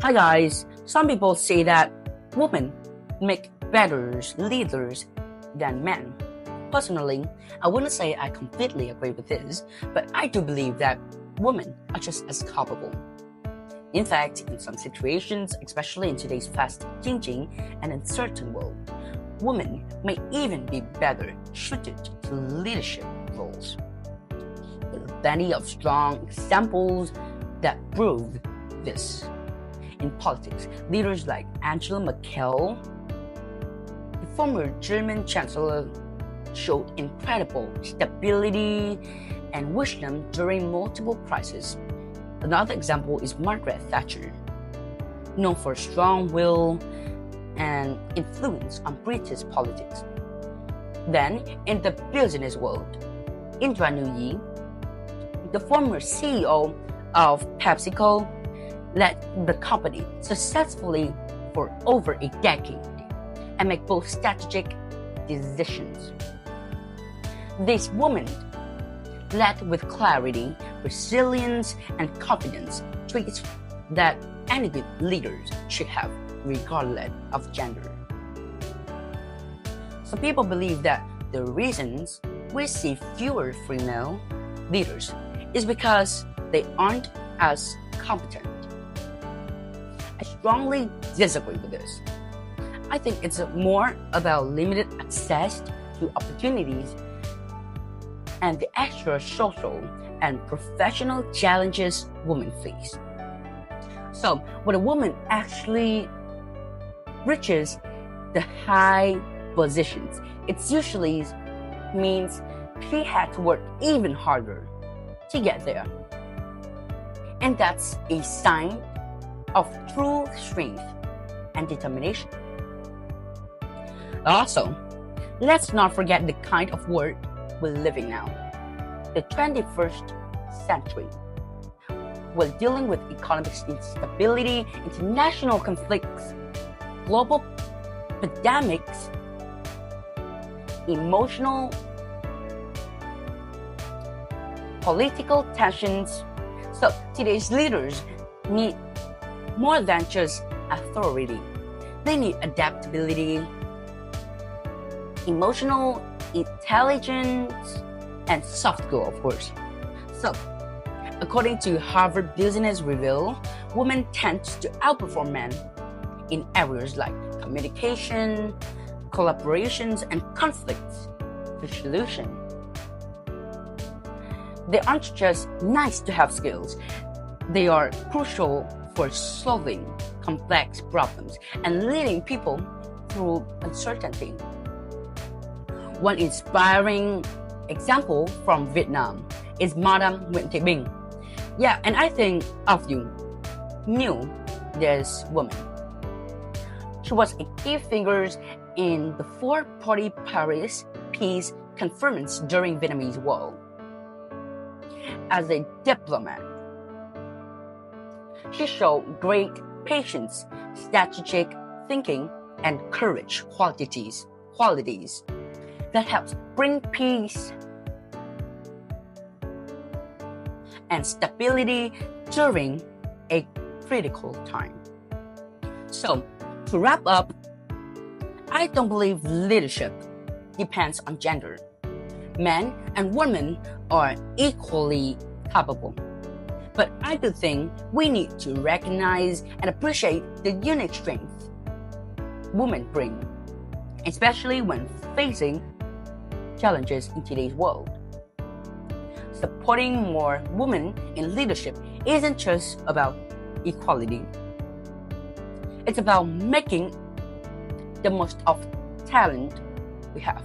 Hi guys, some people say that women make better leaders than men. Personally, I wouldn't say I completely agree with this, but I do believe that women are just as capable. In fact, in some situations, especially in today's fast-changing and uncertain world, women may even be better suited to leadership roles. There are plenty of strong examples that prove this. In politics, leaders like Angela Merkel, the former German Chancellor, showed incredible stability and wisdom during multiple crises. Another example is Margaret Thatcher, known for strong will and influence on British politics. Then, in the business world, Indra Nooyi, the former CEO of PepsiCo, led the company successfully for over a decade and make both strategic decisions. This woman led with clarity, resilience, and confidence, traits that any good leaders should have, regardless of gender. Some people believe that the reasons we see fewer female leaders is because they aren't as competent. I strongly disagree with this. I think it's more about limited access to opportunities and the extra social and professional challenges women face. So, when a woman actually reaches the high positions, it usually means she had to work even harder to get there. And that's a sign of true strength and determination. Also, let's not forget the kind of world we're living now. The 21st century. We're dealing with economic instability, international conflicts, global pandemics, emotional, political tensions. So today's leaders need more than just authority. They need adaptability, emotional intelligence, and soft skill, of course. So, according to Harvard Business Review, women tend to outperform men in areas like communication, collaborations, and conflict resolution. They aren't just nice to have skills, they are crucial for solving complex problems and leading people through uncertainty. One inspiring example from Vietnam is Madame Nguyễn Thị Bình. Yeah, and I think of you knew this woman. She was a key figure in the four-party Paris peace conference during Vietnamese War. As a diplomat, she showed great patience, strategic thinking, and courage qualities that helps bring peace and stability during a critical time. So, to wrap up, I don't believe leadership depends on gender. Men and women are equally capable. But I do think we need to recognize and appreciate the unique strength women bring, especially when facing challenges in today's world. Supporting more women in leadership isn't just about equality. It's about making the most of talent we have.